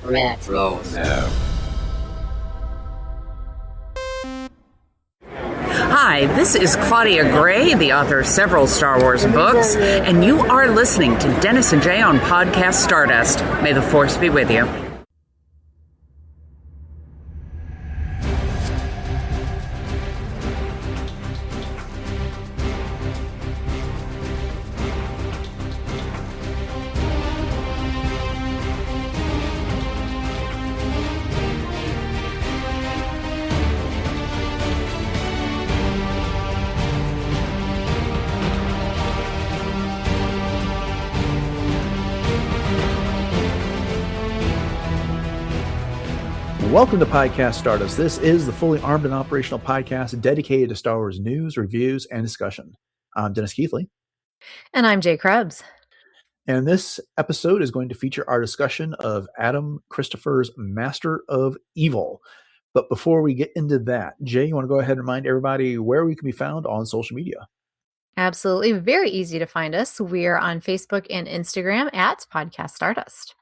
Retro. Hi, this is Claudia Gray, the author of several Star Wars books, and you are listening to Dennis and Jay on Podcast Stardust. May the Force be with you. Welcome to Podcast Stardust. This is the fully armed and operational podcast dedicated to Star Wars news, reviews, and discussion. I'm Dennis Keithley. And I'm Jay Krebs. And this episode is going to feature our discussion of Adam Christopher's Master of Evil. But before we get into that, Jay, you want to go ahead and remind everybody where we can be found on social media? Absolutely. Very easy to find us. We're on Facebook and Instagram at Podcast Stardust.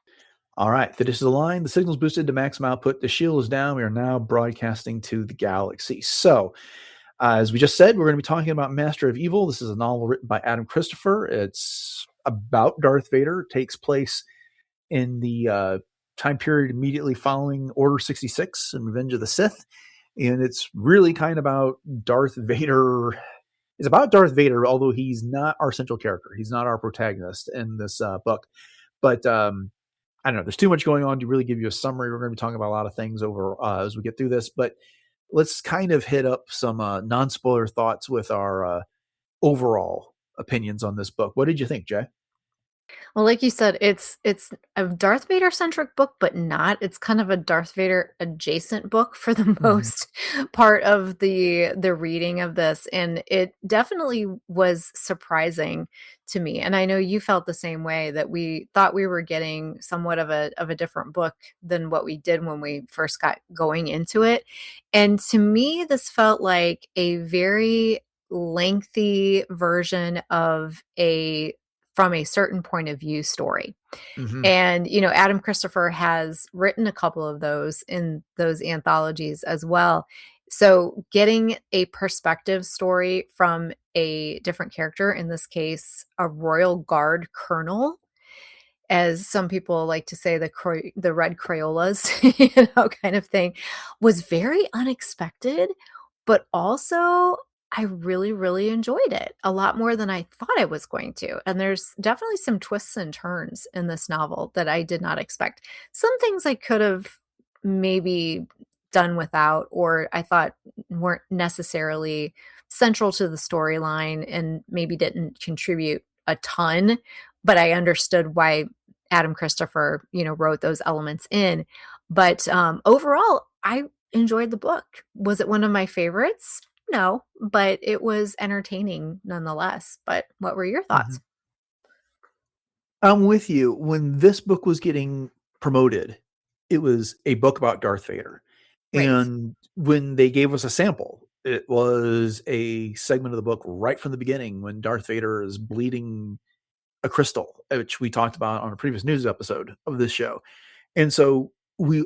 All right, the dish is aligned, the signal's boosted to maximum output, the shield is down. We are now broadcasting to the galaxy. So, as we just said, we're going to be talking about Master of Evil. This is a novel written by Adam Christopher. It's about Darth Vader. It takes place in the time period immediately following Order 66 and Revenge of the Sith. And it's really kind of about Darth Vader. It's about Darth Vader, although he's not our central character. He's not our protagonist in this book. But I don't know. There's too much going on to really give you a summary. We're going to be talking about a lot of things over as we get through this, but let's kind of hit up some non-spoiler thoughts with our overall opinions on this book. What did you think, Jay? Well, like you said, it's a Darth Vader centric book, but not. It's kind of a Darth Vader adjacent book for the most part of the reading of this, and it definitely was surprising to me. And I know you felt the same way, that we thought we were getting somewhat of a different book than what we did when we first got going into it. And to me, this felt like a very lengthy version of from a certain point of view story. And, Adam Christopher has written a couple of those in those anthologies as well. So getting a perspective story from a different character, in this case, a Royal Guard colonel, as some people like to say, the red Crayolas, kind of thing, was very unexpected, but also I really, really enjoyed it a lot more than I thought I was going to. And there's definitely some twists and turns in this novel that I did not expect. Some things I could have maybe done without, or I thought weren't necessarily central to the storyline and maybe didn't contribute a ton, but I understood why Adam Christopher, wrote those elements in. But overall, I enjoyed the book. Was it one of my favorites? No, but it was entertaining nonetheless. But what were your thoughts? I'm with you. When this book was getting promoted, it was a book about Darth Vader. Right. And when they gave us a sample, it was a segment of the book right from the beginning when Darth Vader is bleeding a crystal, which we talked about on a previous news episode of this show. And so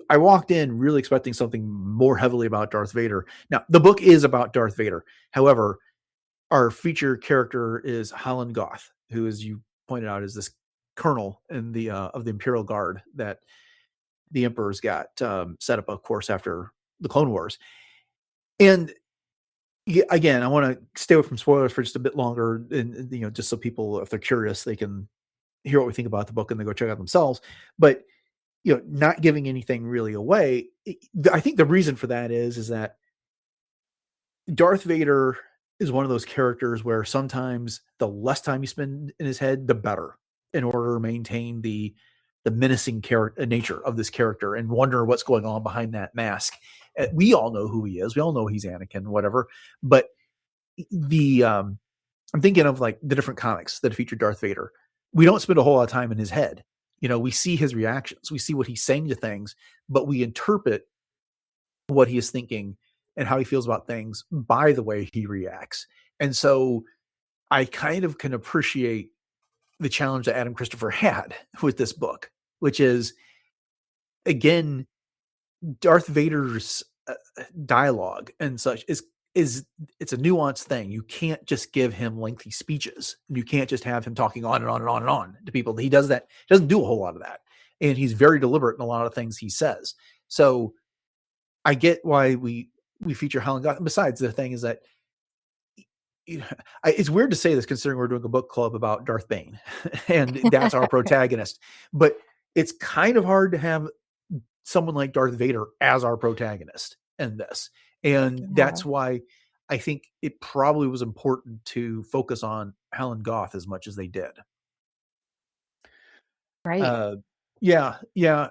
I walked in really expecting something more heavily about Darth Vader. Now, the book is about Darth Vader. However, our feature character is Halland Goth, who, as you pointed out, is this colonel in the of the Imperial Guard that the Emperor's got set up, of course, after the Clone Wars. And again, I want to stay away from spoilers for just a bit longer, and just so people, if they're curious, they can hear what we think about the book and they go check out themselves. But not giving anything really away. I think the reason for that is that Darth Vader is one of those characters where sometimes the less time you spend in his head, the better, in order to maintain the menacing nature of this character and wonder what's going on behind that mask. We all know who he is. We all know he's Anakin, whatever. But I'm thinking of like the different comics that feature Darth Vader. We don't spend a whole lot of time in his head. We see his reactions, we see what he's saying to things, but we interpret what he is thinking and how he feels about things by the way he reacts. And so I kind of can appreciate the challenge that Adam Christopher had with this book, which is again, Darth Vader's dialogue and such is it's a nuanced thing. You can't just give him lengthy speeches. You can't just have him talking on and on and on and on to people. He does that. He doesn't do a whole lot of that, and he's very deliberate in a lot of things he says. So I get why we feature Halland Goth. Besides, the thing is that it's weird to say this considering we're doing a book club about Darth Bane, and that's our protagonist. But it's kind of hard to have someone like Darth Vader as our protagonist in this. And that's why I think it probably was important to focus on Halland Goth as much as they did. Right. Yeah.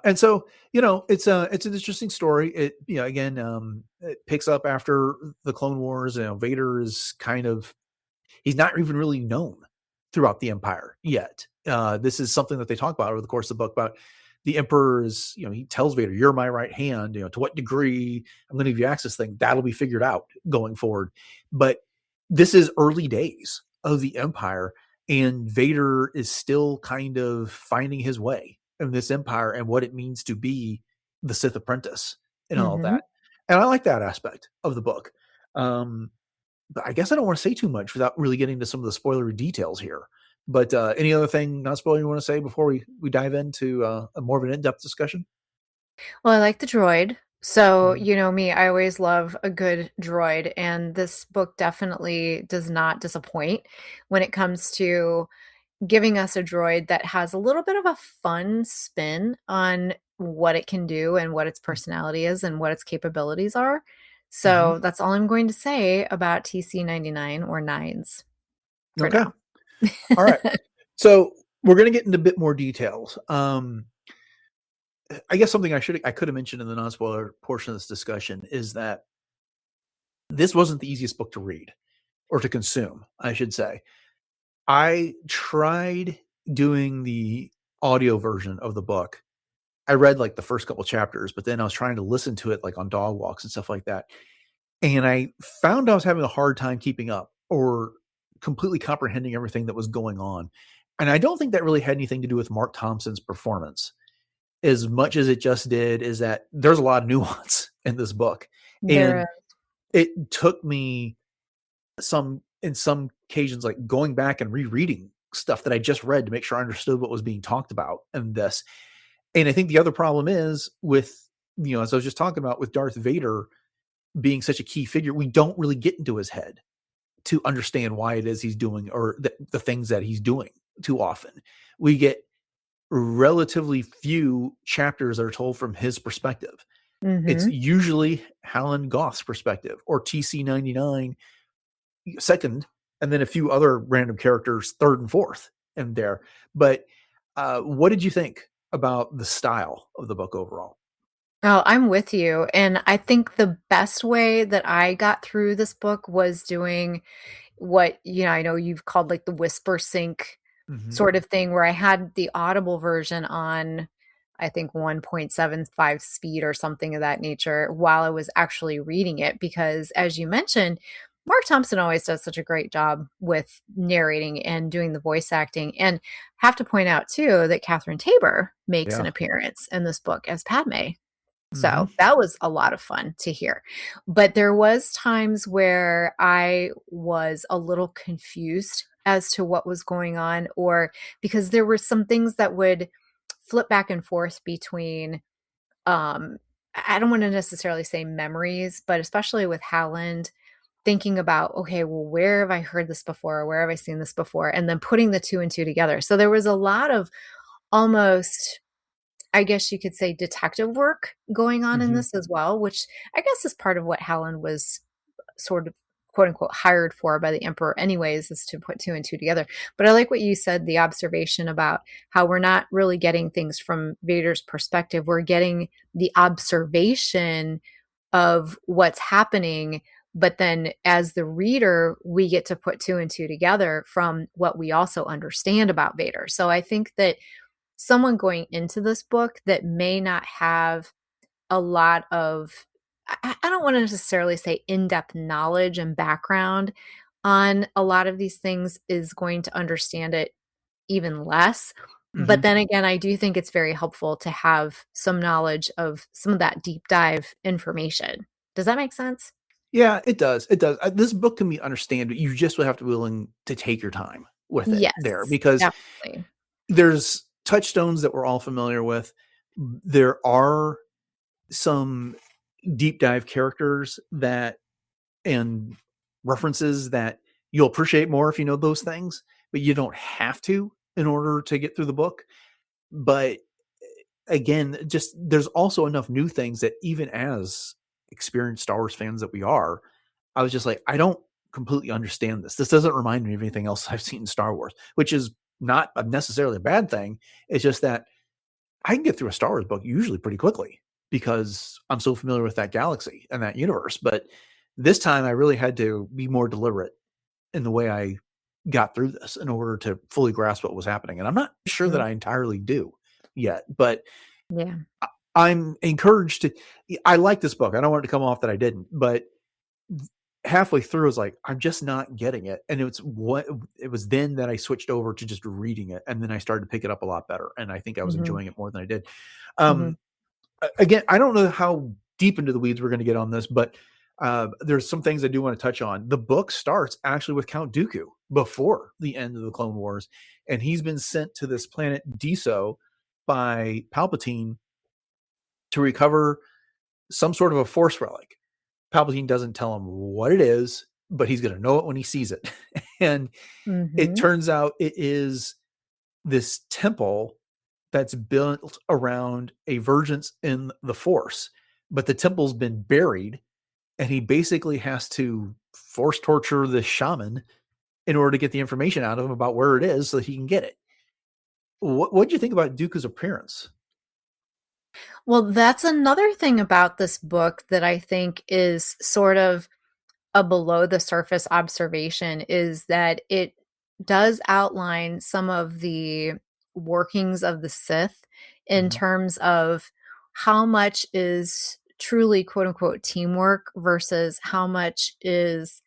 And so, it's an interesting story. It, again, it picks up after the Clone Wars. Vader is he's not even really known throughout the Empire yet. This is something that they talk about over the course of the book about the Emperor's, he tells Vader, "You're my right hand, to what degree I'm going to give you access thing, that'll be figured out going forward." But this is early days of the Empire, and Vader is still kind of finding his way in this Empire and what it means to be the Sith apprentice and all of that. And I like that aspect of the book. But I guess I don't want to say too much without really getting to some of the spoilery details here. But any other thing, not spoiler, you want to say before we dive into a more of an in-depth discussion? Well, I like the droid. So, you know me, I always love a good droid, and this book definitely does not disappoint when it comes to giving us a droid that has a little bit of a fun spin on what it can do and what its personality is and what its capabilities are. So that's all I'm going to say about TC-99 or nines for Okay. now. All right. So we're going to get into a bit more details. I guess something I could have mentioned in the non-spoiler portion of this discussion is that this wasn't the easiest book to read or to consume, I should say. I tried doing the audio version of the book. I read like the first couple chapters, but then I was trying to listen to it like on dog walks and stuff like that. And I found I was having a hard time keeping up or completely comprehending everything that was going on. And I don't think that really had anything to do with Mark Thompson's performance as much as it just did is that there's a lot of nuance in this book. And it took me in some occasions, like going back and rereading stuff that I just read to make sure I understood what was being talked about in this. And I think the other problem is with, as I was just talking about with Darth Vader being such a key figure, we don't really get into his head to understand why it is he's doing or the things that he's doing too often. We get relatively few chapters that are told from his perspective. It's usually Halland Goth's perspective or TC-99 second, and then a few other random characters third and fourth in there. But what did you think about the style of the book overall? Oh, I'm with you. And I think the best way that I got through this book was doing what, I know you've called like the whisper sync sort of thing, where I had the Audible version on, I think 1.75 speed or something of that nature while I was actually reading it. Because as you mentioned, Mark Thompson always does such a great job with narrating and doing the voice acting. And have to point out too that Catherine Tabor makes an appearance in this book as Padme. So that was a lot of fun to hear. But there was times where I was a little confused as to what was going on, or because there were some things that would flip back and forth between, I don't want to necessarily say memories, but especially with Halland, thinking about, okay, well, where have I heard this before? Where have I seen this before? And then putting the two and two together. So there was a lot of almost, I guess you could say, detective work going on in this as well, which I guess is part of what Halland was sort of quote unquote hired for by the Emperor anyways, is to put two and two together. But I like what you said, the observation about how we're not really getting things from Vader's perspective. We're getting the observation of what's happening. But then as the reader, we get to put two and two together from what we also understand about Vader. So I think that someone going into this book that may not have a lot of, I don't want to necessarily say in-depth knowledge and background on a lot of these things, is going to understand it even less. But then again, I do think it's very helpful to have some knowledge of some of that deep dive information. Does that make sense? Yeah, it does. It does. This book can be understood, but you just would have to be willing to take your time with it there, Yes, because definitely. there's touchstones that we're all familiar with. There are some deep dive characters and references that you'll appreciate more if you know those things, but you don't have to in order to get through the book. But again, just there's also enough new things that even as experienced Star Wars fans that we are, I was just like, I don't completely understand this. This doesn't remind me of anything else I've seen in Star Wars, which is not necessarily a bad thing. It's just that I can get through a Star Wars book usually pretty quickly because I'm so familiar with that galaxy and that universe. But this time I really had to be more deliberate in the way I got through this in order to fully grasp what was happening. And I'm not sure that Mhm. I entirely do yet, but Yeah. I'm encouraged to. I like this book. I don't want it to come off that I didn't, but halfway through, I was like, I'm just not getting it. And it was then that I switched over to just reading it, and then I started to pick it up a lot better. And I think I was Mhm. enjoying it more than I did. Mhm. Again, I don't know how deep into the weeds we're going to get on this, but there's some things I do want to touch on. The book starts actually with Count Dooku before the end of the Clone Wars, and he's been sent to this planet Deso by Palpatine to recover some sort of a Force relic. Palpatine doesn't tell him what it is, but he's going to know it when he sees it. And it Mhm. turns out it is this temple that's built around a vergence in the Force, but the temple's been buried, and he basically has to force torture the shaman in order to get the information out of him about where it is so that he can get it. What do you think about Dooku's appearance? Well, that's another thing about this book that I think is sort of a below the surface observation is that it does outline some of the workings of the Sith in Mhm. terms of how much is truly quote unquote teamwork versus how much is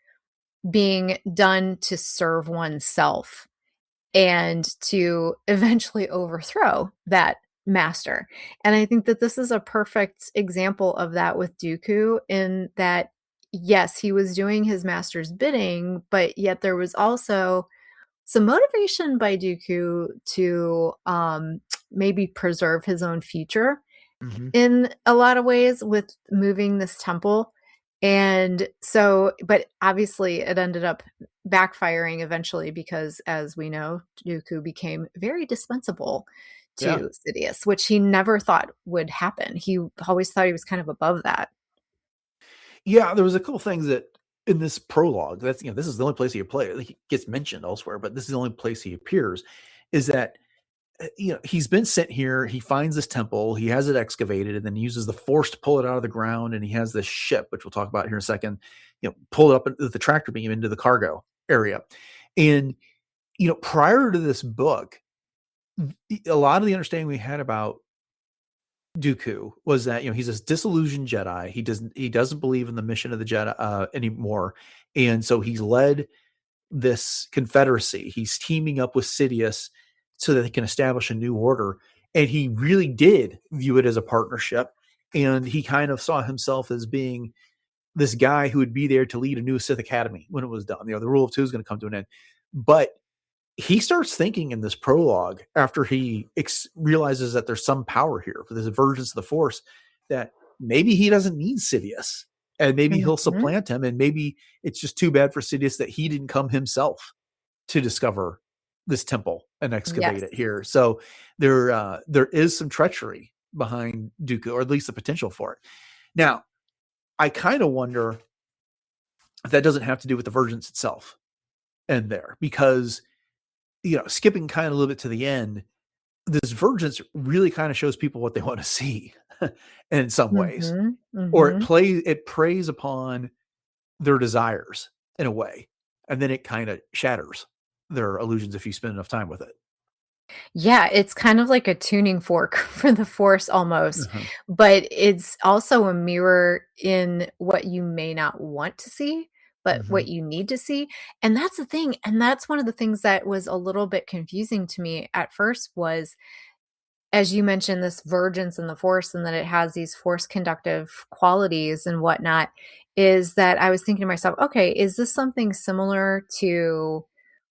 being done to serve oneself and to eventually overthrow that master. And I think that this is a perfect example of that with Dooku, in that, yes, he was doing his master's bidding, but yet there was also some motivation by Dooku to maybe preserve his own future Mhm. in a lot of ways with moving this temple. And so, but obviously it ended up backfiring eventually because, as we know, Dooku became very dispensable Yeah. to Sidious, which he never thought would happen. He always thought he was kind of above that. Yeah, there was a couple things that in this prologue, that's this is the only place he gets mentioned elsewhere, but this is the only place he appears, is that he's been sent here, he finds this temple, he has it excavated, and then uses the force to pull it out of the ground, and he has this ship, which we'll talk about here in a second, pull it up with the tractor beam into the cargo area. And prior to this book, a lot of the understanding we had about Dooku was that he's this disillusioned Jedi. He doesn't believe in the mission of the Jedi anymore, and so he's led this confederacy. He's teaming up with Sidious so that they can establish a new order. And he really did view it as a partnership, and he kind of saw himself as being this guy who would be there to lead a new Sith Academy when it was done. The rule of two is going to come to an end, but he starts thinking in this prologue after he realizes that there's some power here for this emergence of the Force, that maybe he doesn't need Sidious, and maybe he'll Mhm. supplant him, and maybe it's just too bad for Sidious that he didn't come himself to discover this temple and excavate Yes. it here. So there is some treachery behind Dooku, or at least the potential for it. Now, I kind of wonder if that doesn't have to do with the Vergence itself and there, because skipping kind of a little bit to the end, this Vergence really kind of shows people what they want to see in some ways, Mhm. or Mhm. it preys upon their desires in a way, and then it kind of shatters their illusions if you spend enough time with it. Yeah, it's kind of like a tuning fork for the Force almost, Uh-huh. but it's also a mirror in what you may not want to see, but what you need to see. And that's the thing. And that's one of the things that was a little bit confusing to me at first was, as you mentioned, this vergence in the force and that it has these force conductive qualities and whatnot, is that I was thinking to myself, okay, is this something similar to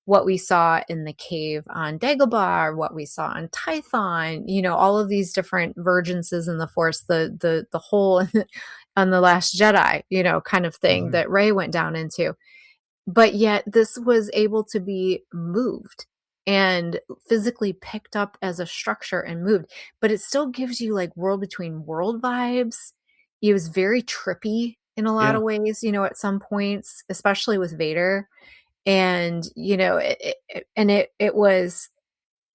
what we saw in the cave on Dagobah or what we saw on Tython? You know, all of these different vergences in the force, the hole on the Last Jedi, you know, kind of thing that Rey went down into. But yet this was able to be moved and physically picked up as a structure and moved, but it still gives you like World Between World vibes. It was very trippy in a lot Yeah. of ways, you know, at some points, especially with Vader. And, you know, it was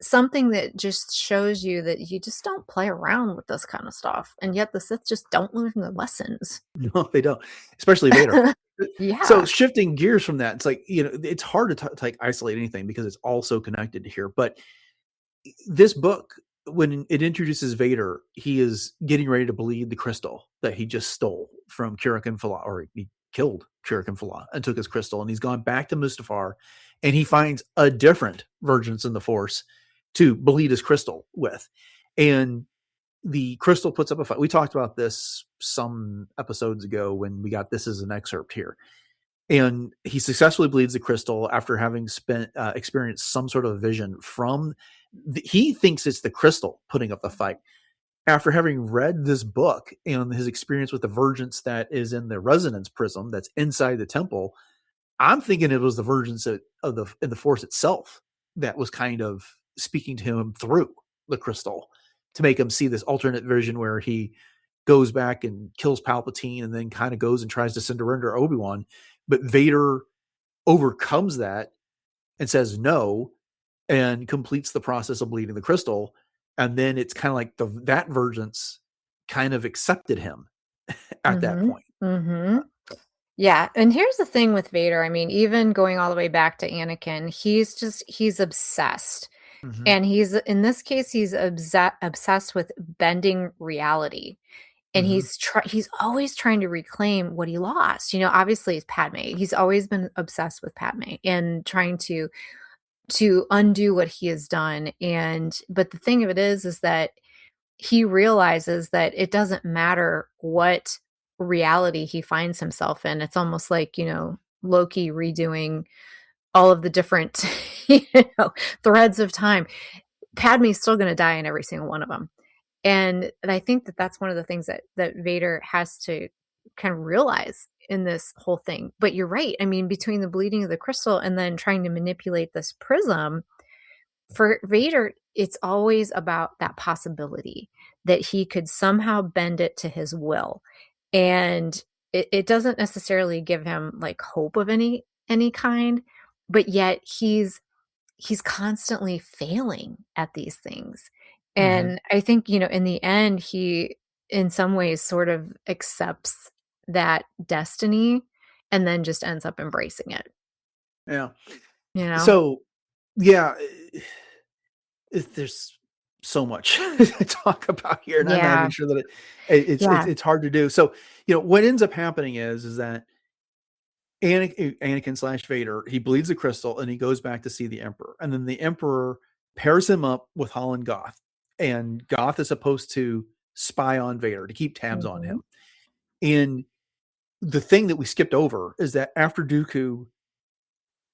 something that just shows you that you just don't play around with this kind of stuff. And yet the Sith just don't learn the lessons. No, they don't, especially Vader. Yeah. So shifting gears from that, it's like, you know, it's hard to like isolate anything because it's all so connected here. But this book, when it introduces Vader, he is getting ready to bleed the crystal that he just stole from Kurakan Falah, or he killed Kurakan Falah and took his crystal, and he's gone back to Mustafar, and he finds a different vergence in the Force to bleed his crystal with. And the crystal puts up a fight. We talked about this some episodes ago when we got this as an excerpt here. And he successfully bleeds the crystal after having experienced some sort of vision from he thinks it's the crystal putting up the fight. After having read this book and his experience with the vergence that is in the resonance prism that's inside the temple, I'm thinking it was the vergence in the Force itself that was kind of speaking to him through the crystal to make him see this alternate vision where he goes back and kills Palpatine and then kind of goes and tries to surrender Obi-Wan. But Vader overcomes that and says no and completes the process of bleeding the crystal. And then it's kind of like that vergence kind of accepted him at that point. Yeah. And here's the thing with Vader. I mean, even going all the way back to Anakin, he's obsessed. And in this case, he's obsessed with bending reality. And he's always trying to reclaim what he lost. You know, obviously it's Padme. He's always been obsessed with Padme and trying to undo what he has done. But the thing of it is that he realizes that it doesn't matter what reality he finds himself in. It's almost like, you know, Loki redoing all of the different, threads of time. Padme's still going to die in every single one of them. And I think that that's one of the things that Vader has to kind of realize in this whole thing. But you're right. I mean, between the bleeding of the crystal and then trying to manipulate this prism, for Vader, it's always about that possibility that he could somehow bend it to his will. And it doesn't necessarily give him like hope of any kind, but yet he's constantly failing at these things. And I think, you know, in the end, he in some ways sort of accepts that destiny and then just ends up embracing it. Yeah. You know? So, yeah, there's so much to talk about here, and I'm not even sure that it's hard to do. So, you know, what ends up happening is that Anakin / Vader, he bleeds the crystal and he goes back to see the Emperor, and then the Emperor pairs him up with Halland Goth, and Goth is supposed to spy on Vader to keep tabs on him. And the thing that we skipped over is that after Dooku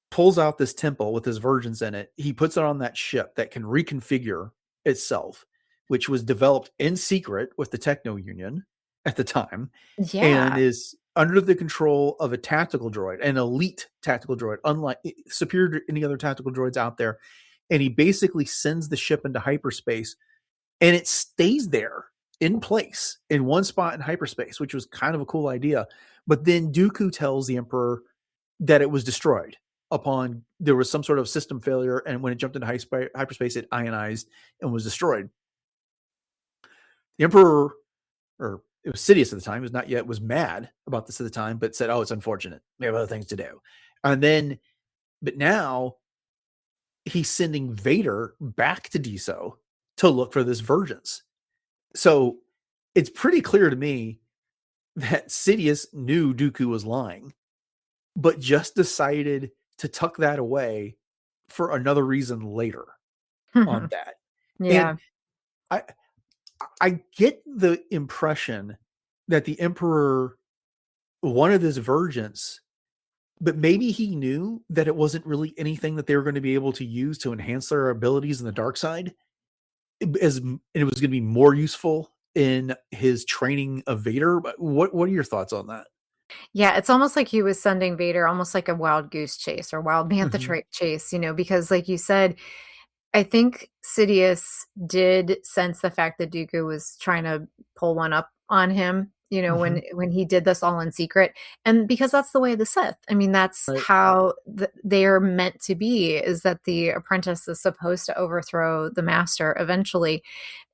pulls out this temple with his vergence in it, he puts it on that ship that can reconfigure itself, which was developed in secret with the Techno Union at the time, and is under the control of a tactical droid, an elite tactical droid, unlike superior to any other tactical droids out there. And he basically sends the ship into hyperspace, and it stays there in place in one spot in hyperspace, which was kind of a cool idea. But then Dooku tells the Emperor that it was destroyed upon there was some sort of system failure, and when it jumped into hyperspace, it ionized and was destroyed. The Emperor, or it was Sidious at the time, was mad about this at the time, but said, "Oh, it's unfortunate. We have other things to do." But now he's sending Vader back to Deso to look for this vergence. So it's pretty clear to me that Sidious knew Dooku was lying but just decided to tuck that away for another reason later on that. Yeah. And I get the impression that the Emperor wanted this vergence, but maybe he knew that it wasn't really anything that they were going to be able to use to enhance their abilities in the dark side, and it was going to be more useful in his training of Vader. But what are your thoughts on that? Yeah, it's almost like he was sending Vader almost like a wild goose chase or wild bantha Mhm. chase, because like you said, I think Sidious did sense the fact that Dooku was trying to pull one up on him, Mhm. when he did this all in secret, and because that's the way of the Sith. I mean, that's Right. how they are meant to be, is that the apprentice is supposed to overthrow the master eventually.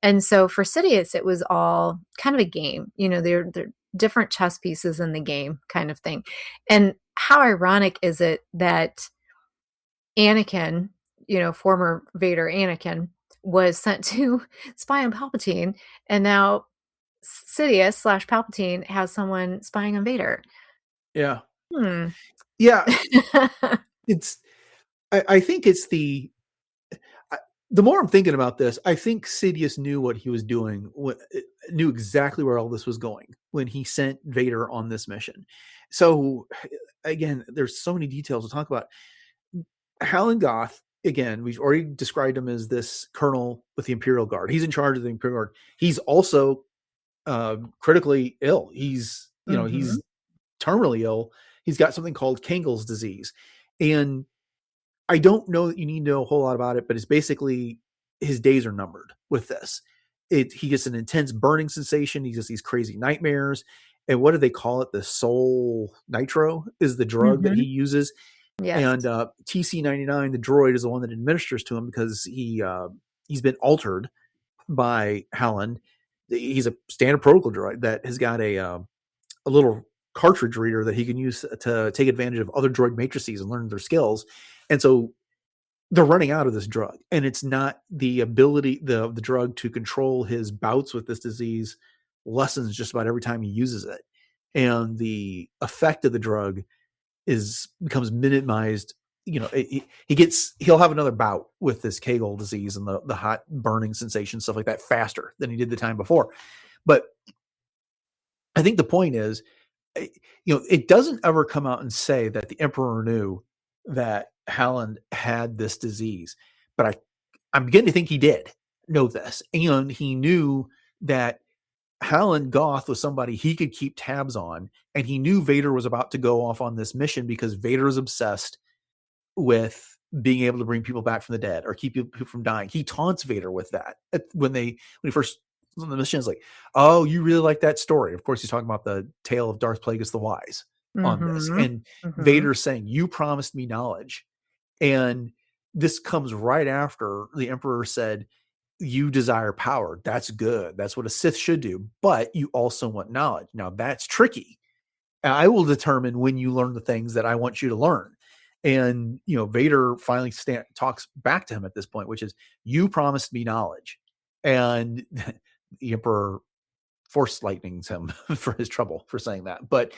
And so for Sidious, it was all kind of a game. They're different chess pieces in the game kind of thing. And how ironic is it that Anakin, former Vader Anakin, was sent to spy on Palpatine, and now Sidious slash Palpatine has someone spying on Vader. Yeah. Hmm. Yeah. It's, I think it's the more I'm thinking about this, I think Sidious knew what he was doing, knew exactly where all this was going when he sent Vader on this mission. So again, there's so many details to talk about. Halland Goth, again, we've already described him as this colonel with the Imperial Guard. He's in charge of the Imperial Guard. He's also critically ill. Mhm. He's terminally ill. He's got something called Kangel's disease. And I don't know that you need to know a whole lot about it, but it's basically his days are numbered with this. He gets an intense burning sensation. He gets these crazy nightmares. And what do they call it? The soul nitro is the drug that he Mhm. uses. Yes. And TC-99, the droid, is the one that administers to him because he's been altered by Halland. He's a standard protocol droid that has got a little cartridge reader that he can use to take advantage of other droid matrices and learn their skills. And so they're running out of this drug, and it's not the ability, the drug to control his bouts with this disease lessens just about every time he uses it. And the effect of the drug becomes minimized. He'll have another bout with this Kegel disease and the hot burning sensation, stuff like that, faster than he did the time before. But I think the point is, it doesn't ever come out and say that the Emperor knew that Halland had this disease, but I'm beginning to think he did know this, and he knew that Halland Goth was somebody he could keep tabs on, and he knew Vader was about to go off on this mission because Vader is obsessed with being able to bring people back from the dead or keep people from dying. He taunts Vader with that when he first on the mission is like, "Oh, you really like that story?" Of course, he's talking about the tale of Darth Plagueis the Wise on this, Mhm. and Mhm. Vader's saying, "You promised me knowledge," and this comes right after the Emperor said, "You desire power. That's good. That's what a Sith should do. But you also want knowledge. Now that's tricky. I will determine when you learn the things that I want you to learn." And Vader finally talks back to him at this point, which is, "You promised me knowledge," and the Emperor force lightnings him for his trouble for saying that. But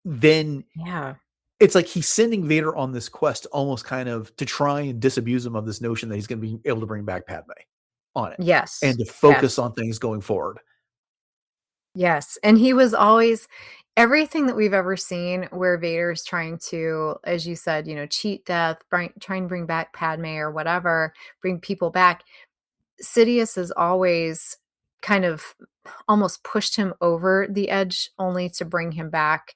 then Yeah. it's like he's sending Vader on this quest almost kind of to try and disabuse him of this notion that he's going to be able to bring back Padme on it Yes. and to Yes. focus on things going forward. Yes, and he was always everything that we've ever seen where Vader's trying to, as you said, cheat death, try and bring back Padme or whatever, bring people back. Sidious has always kind of almost pushed him over the edge only to bring him back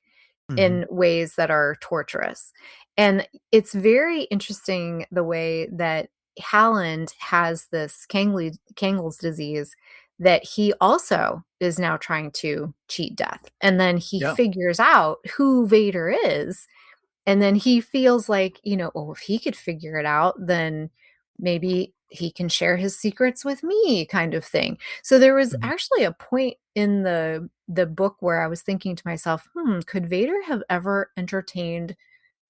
Mhm. in ways that are torturous. And it's very interesting the way that Halland has this Kangel's disease that he also is now trying to cheat death. And then he Yeah. figures out who Vader is. And then he feels like, oh, if he could figure it out, then maybe he can share his secrets with me, kind of thing. So there was Mhm. actually a point in the book where I was thinking to myself, could Vader have ever entertained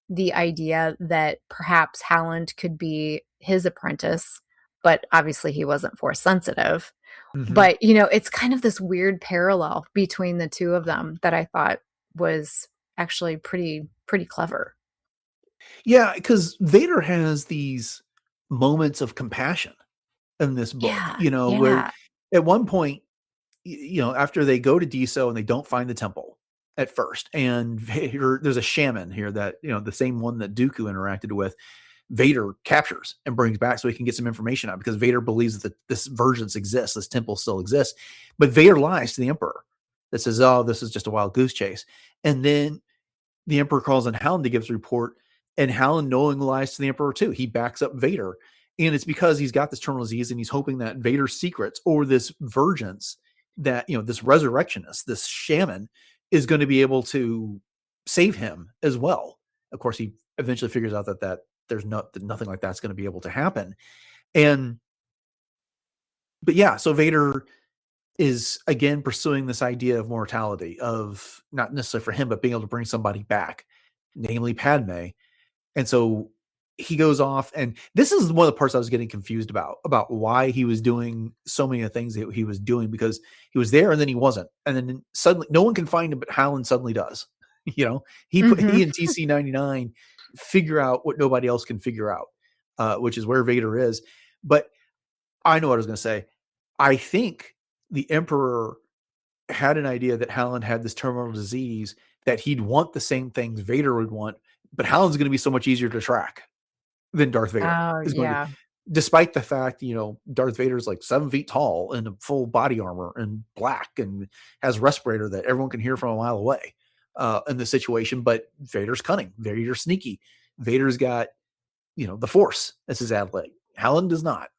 the idea that perhaps Halland could be his apprentice? But obviously he wasn't force sensitive. Mhm. But, it's kind of this weird parallel between the two of them that I thought was actually pretty clever. Yeah, because Vader has these moments of compassion in this book, where Yeah. at one point, after they go to Deso and they don't find the temple at first, and Vader, there's a shaman here that, the same one that Dooku interacted with, Vader captures and brings back so he can get some information out, because Vader believes that this versions exists, this temple still exists. But Vader lies to the Emperor that says, oh, this is just a wild goose chase. And then the Emperor calls on Halland to give his report, and Halland knowingly lies to the Emperor too. He backs up Vader. And it's because he's got this terminal disease, and he's hoping that Vader's secrets, or this vergence, that, this resurrectionist, this shaman, is going to be able to save him as well. Of course, he eventually figures out that there's nothing like that's going to be able to happen. But yeah, so Vader is again pursuing this idea of mortality, of not necessarily for him, but being able to bring somebody back, namely Padme. And so he goes off, and this is one of the parts I was getting confused about why he was doing so many of the things that he was doing, because he was there and then he wasn't. And then suddenly no one can find him, but Halland suddenly does. He and TC-99 figure out what nobody else can figure out, which is where Vader is. But I know what I was going to say. I think the Emperor had an idea that Halland had this terminal disease, that he'd want the same things Vader would want, but Halland's going to be so much easier to track than Darth Vader is going to be. Despite the fact, Darth Vader is like 7 feet tall in a full body armor and black and has a respirator that everyone can hear from a mile away in the situation. But Vader's cunning, Vader's sneaky. Vader's got, the Force as his ad leg. Halland does not.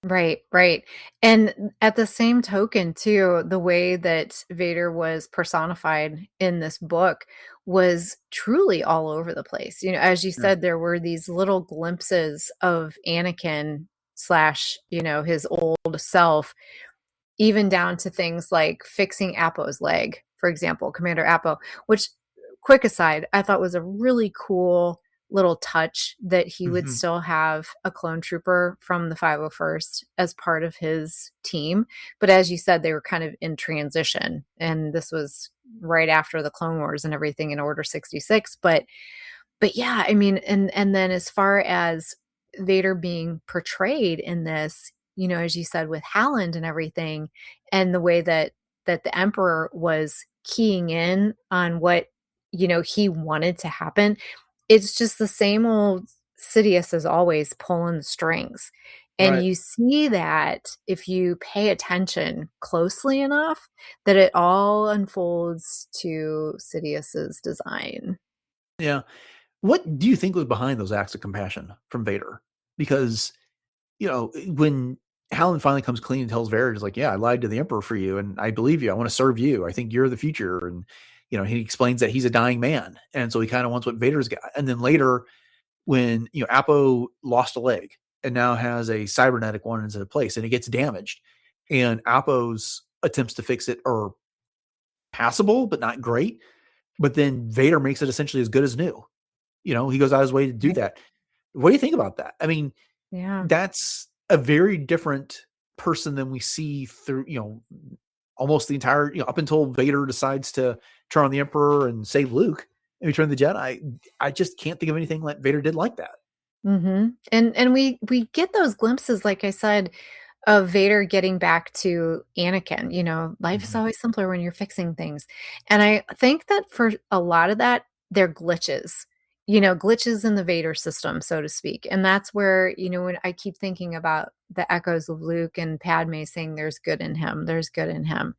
Right. And at the same token, too, the way that Vader was personified in this book was truly all over the place. As you said, there were these little glimpses of Anakin slash, his old self, even down to things like fixing Appo's leg, for example, Commander Appo, which, quick aside, I thought was a really cool little touch, that he would still have a clone trooper from the 501st as part of his team. But as you said, they were kind of in transition, and this was right after the Clone Wars and everything in Order 66. But yeah, I mean, and then as far as Vader being portrayed in this, as you said, with Halland and everything, and the way that the Emperor was keying in on what, he wanted to happen, it's just the same old Sidious as always, pulling the strings. And Right. you see that if you pay attention closely enough, that it all unfolds to Sidious's design. Yeah. What do you think was behind those acts of compassion from Vader? Because, when Halland finally comes clean and tells Vader, he's like, yeah, I lied to the Emperor for you, and I believe you. I want to serve you. I think you're the future. And, he explains that he's a dying man. And so he kind of wants what Vader's got. And then later, when, Appo lost a leg and now has a cybernetic one in place, and it gets damaged, and Appo's attempts to fix it are passable, but not great. But then Vader makes it essentially as good as new. He goes out of his way to do that. What do you think about that? I mean, that's a very different person than we see through, almost the entire, up until Vader decides to turn on the Emperor and save Luke and return the Jedi. I just can't think of anything like Vader did like that. And we get those glimpses, like I said, of Vader getting back to Anakin. Life is always simpler when you're fixing things. And I think that for a lot of that, they're glitches. Glitches in the Vader system, so to speak. And that's where, when I keep thinking about the echoes of Luke and Padme saying there's good in him, there's good in him.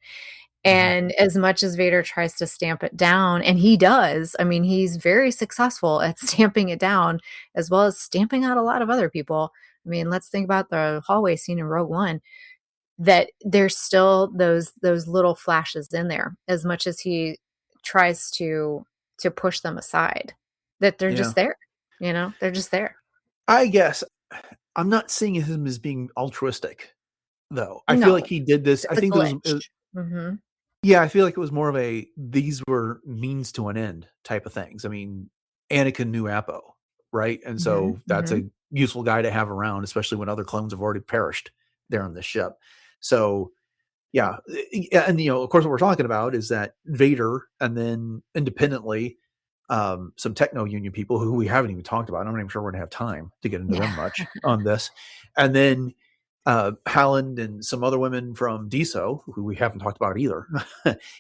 And as much as Vader tries to stamp it down, and he does, I mean, he's very successful at stamping it down, as well as stamping out a lot of other people. I mean, let's think about the hallway scene in Rogue One, that there's still those little flashes in there, as much as he tries to push them aside, that they're just there. They're just there. I guess I'm not seeing him as being altruistic, though. I feel like he did this. I think yeah, I feel like it was more of these were means to an end type of things. I mean, Anakin knew Appo, right? And so that's a useful guy to have around, especially when other clones have already perished there on the ship. So yeah. And, of course, what we're talking about is that Vader, and then independently, some Techno Union people who we haven't even talked about. I'm not even sure we're going to have time to get into them much on this. And then Halland and some other women from DSO, who we haven't talked about either.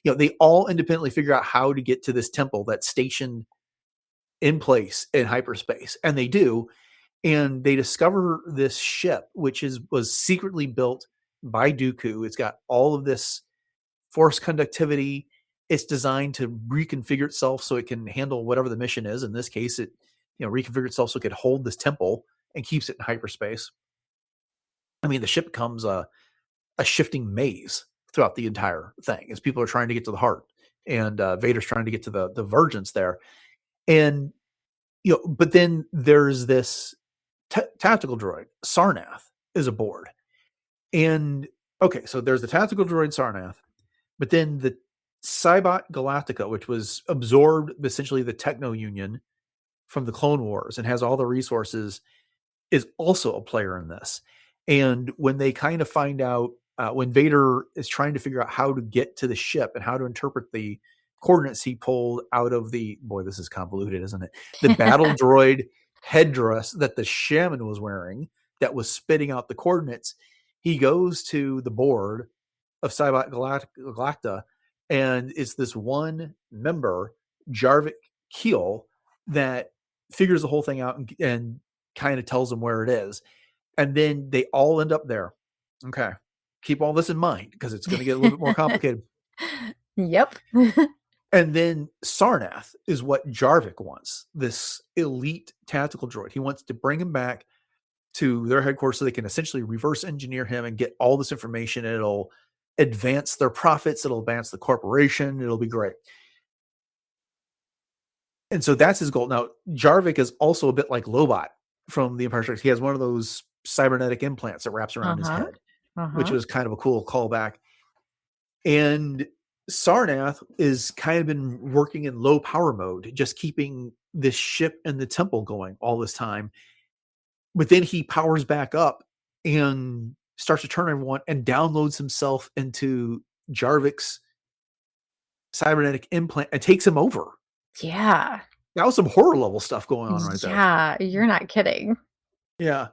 They all independently figure out how to get to this temple that's stationed in place in hyperspace, and they do. And they discover this ship, which was secretly built by Dooku. It's got all of this force conductivity. It's designed to reconfigure itself so it can handle whatever the mission is. In this case, it reconfigured itself so it could hold this temple and keeps it in hyperspace. I mean, the ship becomes a shifting maze throughout the entire thing as people are trying to get to the heart, and Vader's trying to get to the virgins there. And but then there's this tactical droid, Sarnath, is aboard. And okay, so there's the tactical droid Sarnath, but then the Cybot Galactica, which was absorbed essentially the Techno Union from the Clone Wars and has all the resources, is also a player in this. And when they kind of find out, when Vader is trying to figure out how to get to the ship and how to interpret the coordinates he pulled out of this is convoluted, isn't it? The battle droid headdress that the shaman was wearing that was spitting out the coordinates. He goes to the board of Cybot Galacta, and it's this one member, Jarvik Keel, that figures the whole thing out and kind of tells them where it is. And then they all end up there. Okay. Keep all this in mind because it's going to get a little bit more complicated. Yep. And then Sarnath is what Jarvik wants, this elite tactical droid. He wants to bring him back to their headquarters so they can essentially reverse engineer him and get all this information. It'll advance their profits. It'll advance the corporation. It'll be great. And so that's his goal. Now, Jarvik is also a bit like Lobot from the Empire Strikes. He has one of those cybernetic implants that wraps around his head, which was kind of a cool callback. And Sarnath is kind of been working in low power mode, just keeping this ship and the temple going all this time. But then he powers back up and starts to turn everyone and downloads himself into Jarvik's cybernetic implant and takes him over. Yeah. That was some horror level stuff going on right there. Yeah, you're not kidding. Yeah.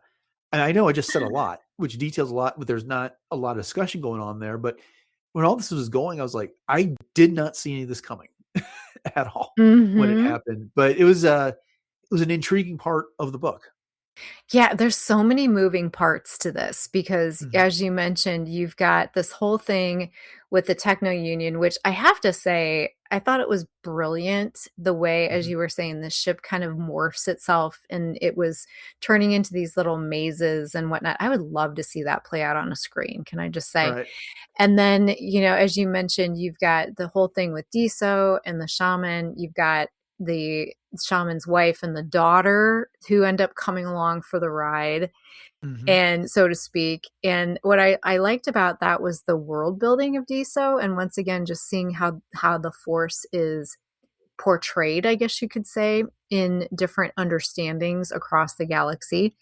And I know I just said a lot, which details a lot, but there's not a lot of discussion going on there. But when all this was going, I was like, I did not see any of this coming at all when it happened. But it was an intriguing part of the book. Yeah, there's so many moving parts to this because, as you mentioned, you've got this whole thing with the Techno Union, which I have to say, I thought it was brilliant the way, as you were saying, the ship kind of morphs itself and it was turning into these little mazes and whatnot. I would love to see that play out on a screen, can I just say? Right. And then, as you mentioned, you've got the whole thing with Diso and the shaman. You've got the shaman's wife and the daughter who end up coming along for the ride, and so to speak. And what I liked about that was the world building of Diso, and once again just seeing how the Force is portrayed, I guess you could say, in different understandings across the galaxy.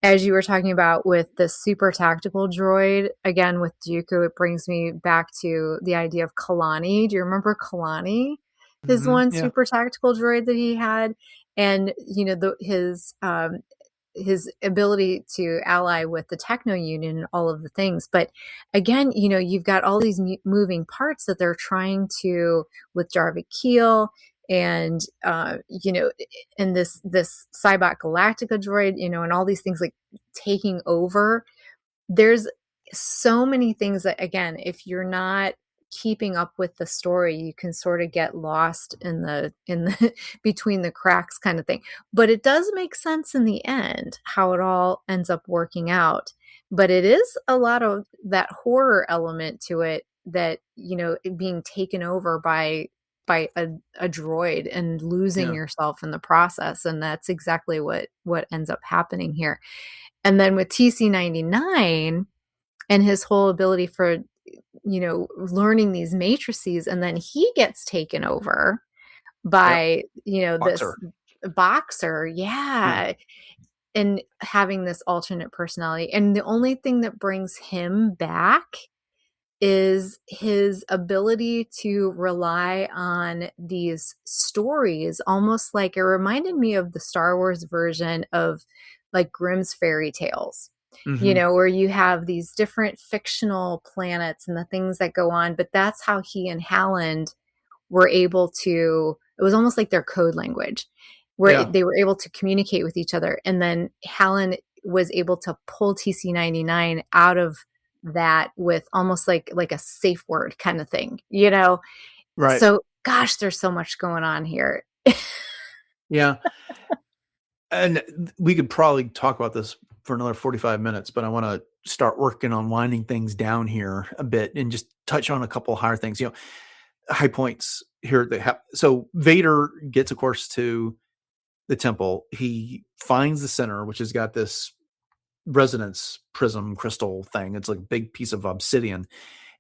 As you were talking about with the super tactical droid, again with Dooku, it brings me back to the idea of Kalani. Do you remember Kalani? His super tactical droid that he had, and his ability to ally with the Techno Union and all of the things. But again, you've got all these moving parts that they're trying to, with Jarvik Keel and and this Cybot Galactica droid, and all these things like taking over. There's so many things that, again, if you're not keeping up with the story, you can sort of get lost in the between the cracks kind of thing. But it does make sense in the end how it all ends up working out. But it is a lot of that horror element to it, that it being taken over by a droid and losing yourself in the process. And that's exactly what ends up happening here. And then with TC-99 and his whole ability for learning these matrices, and then he gets taken over by Boxer. this boxer, and having this alternate personality. And the only thing that brings him back is his ability to rely on these stories, almost like it reminded me of the Star Wars version of like Grimm's fairy tales, Mm-hmm. where you have these different fictional planets and the things that go on. But that's how he and Halland were able to, it was almost like their code language, where they were able to communicate with each other. And then Halland was able to pull TC-99 out of that with almost like a safe word kind of thing, Right. So gosh, there's so much going on here. Yeah. And we could probably talk about this for another 45 minutes, but I want to start working on winding things down here a bit and just touch on a couple higher things, high points here. So Vader gets, of course, to the temple. He finds the center, which has got this resonance prism crystal thing. It's like a big piece of obsidian,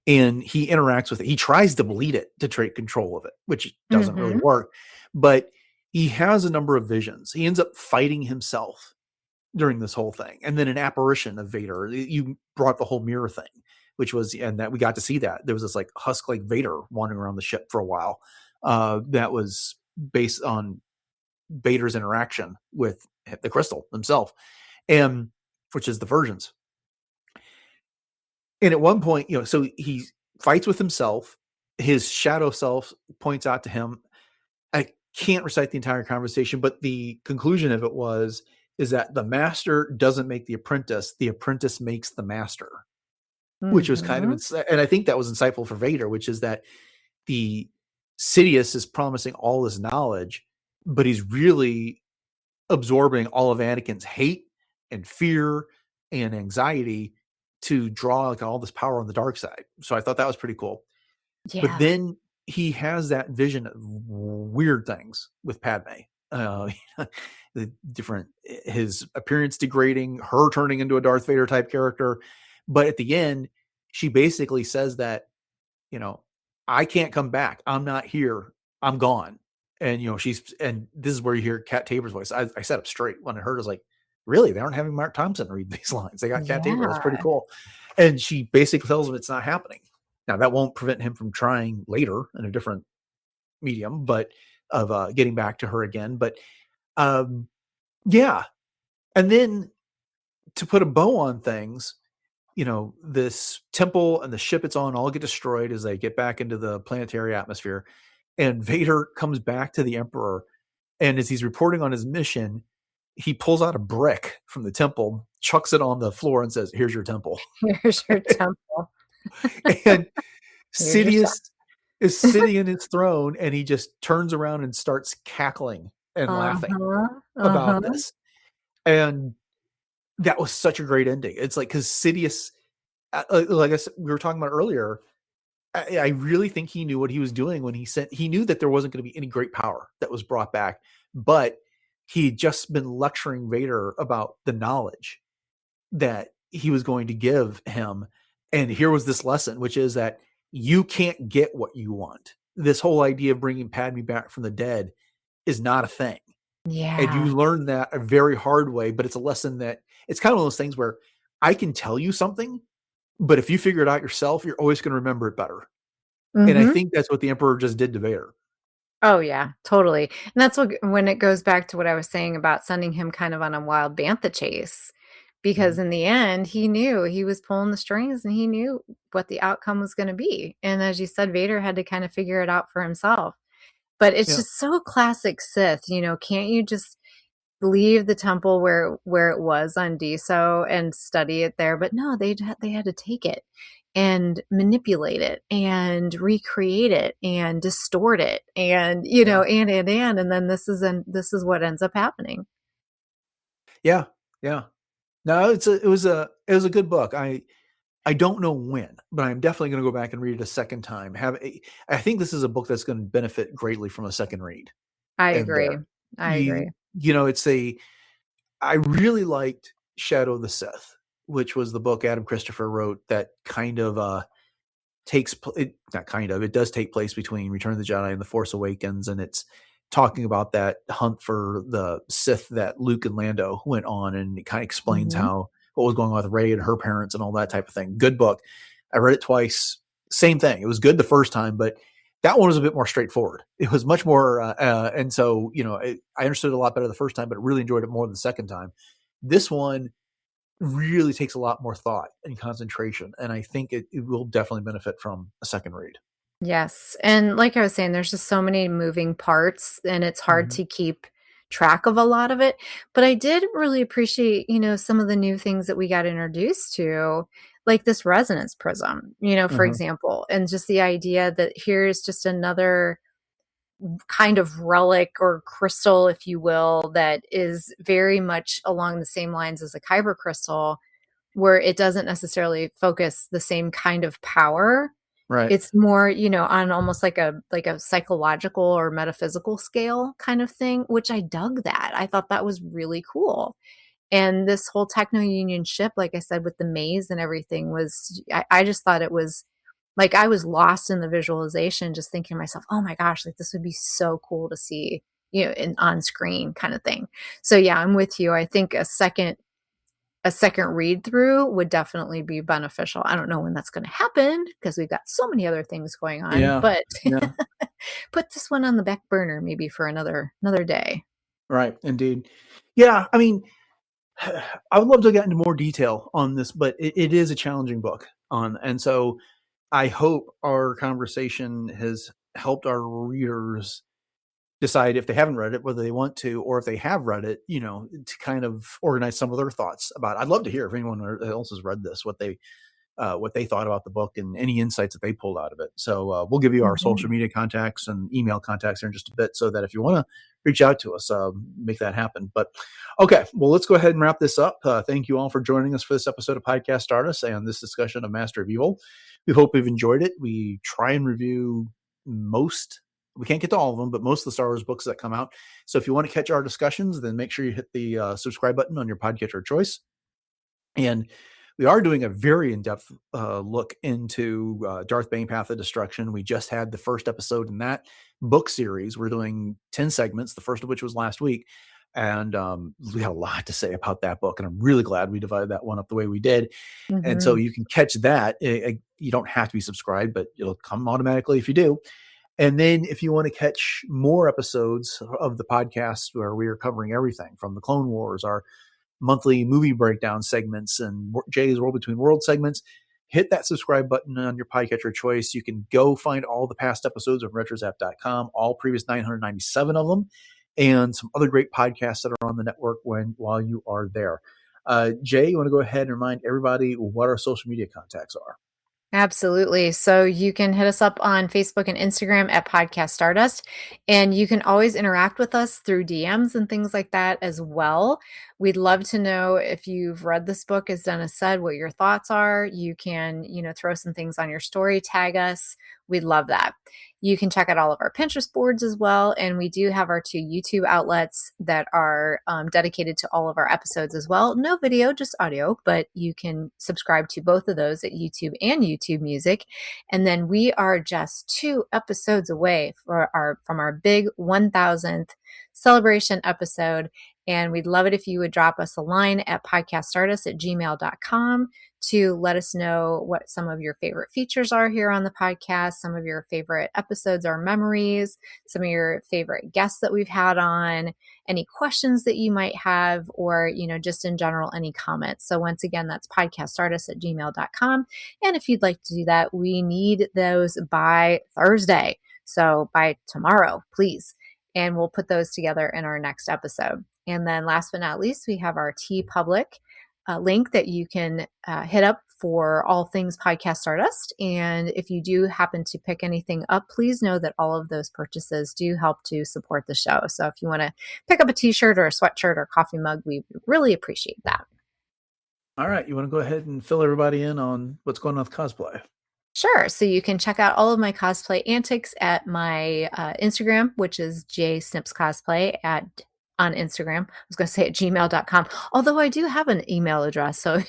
and he interacts with it. He tries to bleed it to take control of it, which doesn't really work, but he has a number of visions. He ends up fighting himself during this whole thing. And then an apparition of Vader. You brought the whole mirror thing, which was, and that we got to see that. There was this like husk like Vader wandering around the ship for a while. That was based on Vader's interaction with the crystal himself, and which is the versions. And at one point, so he fights with himself. His shadow self points out to him. I can't recite the entire conversation, but the conclusion of it is that the master doesn't make the apprentice makes the master, which was kind of, and I think that was insightful for Vader, which is that the Sidious is promising all this knowledge, but he's really absorbing all of Anakin's hate and fear and anxiety to draw like all this power on the dark side. So I thought that was pretty cool. Yeah. But then he has that vision of weird things with Padme. The different, his appearance degrading, her turning into a Darth Vader type character. But at the end, she basically says that, I can't come back. I'm not here. I'm gone. And, and this is where you hear Kat Tabor's voice. I sat up straight when I heard it. I was like, really? They aren't having Mark Thompson read these lines. They got Kat Tabor. That's pretty cool. And she basically tells him it's not happening. Now, that won't prevent him from trying later in a different medium, but of getting back to her again. But yeah. And then to put a bow on things, this temple and the ship it's on all get destroyed as they get back into the planetary atmosphere. And Vader comes back to the Emperor. And as he's reporting on his mission, he pulls out a brick from the temple, chucks it on the floor and says, "Here's your temple." Here's your temple. And Sidious is sitting in his throne, and he just turns around and starts cackling and laughing about this. And that was such a great ending. It's like, because Sidious, like I said, we were talking about earlier, I really think he knew what he was doing when he knew that there wasn't going to be any great power that was brought back, but he'd just been lecturing Vader about the knowledge that he was going to give him. And here was this lesson, which is that you can't get what you want. This whole idea of bringing Padme back from the dead is not a thing. Yeah. And you learn that a very hard way, but it's a lesson that it's kind of one of those things where I can tell you something, but if you figure it out yourself, you're always going to remember it better. And I think that's what the Emperor just did to Vader. Oh yeah, totally. And that's when it goes back to what I was saying about sending him kind of on a wild bantha chase, because in the end, he knew he was pulling the strings and he knew what the outcome was going to be. And as you said, Vader had to kind of figure it out for himself. But it's just so classic Sith, can't you just leave the temple where it was on Deso and study it there? But no, they had to take it and manipulate it and recreate it and distort it and and then this is what ends up happening. Yeah. No, it was a good book. I don't know when, but I'm definitely going to go back and read it a second time. I think this is a book that's going to benefit greatly from a second read. I agree. I really liked Shadow of the Sith, which was the book Adam Christopher wrote that kind of it does take place between Return of the Jedi and The Force Awakens, and it's talking about that hunt for the Sith that Luke and Lando went on, and it kind of explains what was going on with Rey and her parents and all that type of thing. Good book. I read it twice. same thing. It was good the first time, but that one was a bit more straightforward. It was much more, and so, I understood it a lot better the first time, but really enjoyed it more the second time. This one really takes a lot more thought and concentration, and I think it will definitely benefit from a second read. Yes. And like I was saying, there's just so many moving parts and it's hard Mhm. to keep track of a lot of it. But I did really appreciate, some of the new things that we got introduced to, like this resonance prism, for Uh-huh. example, and just the idea that here's just another kind of relic or crystal, if you will, that is very much along the same lines as a kyber crystal, where it doesn't necessarily focus the same kind of power. Right. It's more, on almost like a psychological or metaphysical scale kind of thing, which I dug that. I thought that was really cool. And this whole Techno Union ship, like I said, with the maze and everything I just thought it was like I was lost in the visualization, just thinking to myself, oh my gosh, like this would be so cool to see, in on screen kind of thing. So yeah, I'm with you. I think a second read through would definitely be beneficial. I don't know when that's going to happen because we've got so many other things going on, Yeah. but Yeah. put this one on the back burner maybe for another day. Right. Indeed. Yeah. I mean, I would love to get into more detail on this, but it is a challenging book and so I hope our conversation has helped our readers decide if they haven't read it, whether they want to, or if they have read it, to kind of organize some of their thoughts about it. I'd love to hear if anyone else has read this, what they thought about the book and any insights that they pulled out of it. So we'll give you our Mhm. social media contacts and email contacts here in just a bit, so that if you want to reach out to us, make that happen. But okay, well, let's go ahead and wrap this up. Thank you all for joining us for this episode of Podcast Stardust and this discussion of Master of Evil. We hope you've enjoyed it. We try and review most. We can't get to all of them, but most of the Star Wars books that come out. So if you want to catch our discussions, then make sure you hit the subscribe button on your podcatcher of choice. And we are doing a very in-depth look into Darth Bane Path of Destruction. We just had the first episode in that book series. We're doing 10 segments, the first of which was last week. And we had a lot to say about that book. And I'm really glad we divided that one up the way we did. And so Mhm. you can catch that. You don't have to be subscribed, but it'll come automatically if you do. And then if you want to catch more episodes of the podcast where we are covering everything from the Clone Wars, our monthly movie breakdown segments, and Jay's World Between Worlds segments, hit that subscribe button on your podcatcher of choice. You can go find all the past episodes of retrozap.com, all previous 997 of them, and some other great podcasts that are on the network while you are there. Jay, you want to go ahead and remind everybody what our social media contacts are? Absolutely. So you can hit us up on Facebook and Instagram at Podcast Stardust, and you can always interact with us through DMs and things like that as well. We'd love to know if you've read this book, as Dennis said, what your thoughts are. You can, throw some things on your story, tag us. We'd love that. You can check out all of our Pinterest boards as well. And we do have our 2 YouTube outlets that are dedicated to all of our episodes as well. No video, just audio, but you can subscribe to both of those at YouTube and YouTube Music. And then we are just 2 episodes away from our big 1000th celebration episode. And we'd love it if you would drop us a line at podcaststardust@gmail.com to let us know what some of your favorite features are here on the podcast, some of your favorite episodes or memories, some of your favorite guests that we've had on, any questions that you might have, or, just in general, any comments. So once again, that's podcaststardust@gmail.com. And if you'd like to do that, we need those by Thursday. So by tomorrow, please. And we'll put those together in our next episode. And then last but not least, we have our TeePublic link that you can hit up for all things Podcast Stardust. And if you do happen to pick anything up, please know that all of those purchases do help to support the show. So if you want to pick up a t-shirt or a sweatshirt or coffee mug, we really appreciate that. All right. You want to go ahead and fill everybody in on what's going on with cosplay? Sure. So you can check out all of my cosplay antics at my Instagram, which is jsnipscosplay on Instagram. I was going to say at gmail.com, although I do have an email address. So,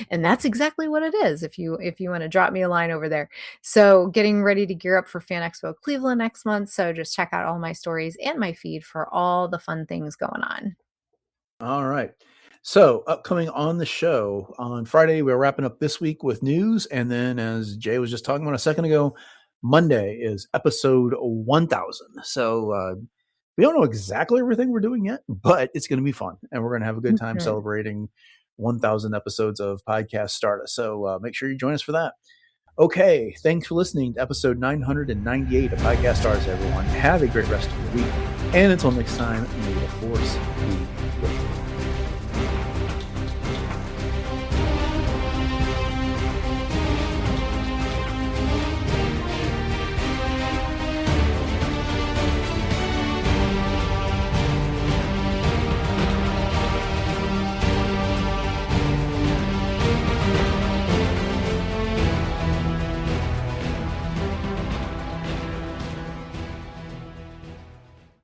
and that's exactly what it is. If you want to drop me a line over there. So getting ready to gear up for Fan Expo Cleveland next month. So just check out all my stories and my feed for all the fun things going on. All right. So, upcoming on the show on Friday, we're wrapping up this week with news. And then, as Jay was just talking about a second ago, Monday is episode 1000. So, we don't know exactly everything we're doing yet, but it's going to be fun. And we're going to have a good time celebrating 1000 episodes of Podcast Stardust. So, make sure you join us for that. Okay. Thanks for listening to episode 998 of Podcast Stardust, everyone. Have a great rest of your week. And until next time, may the Force be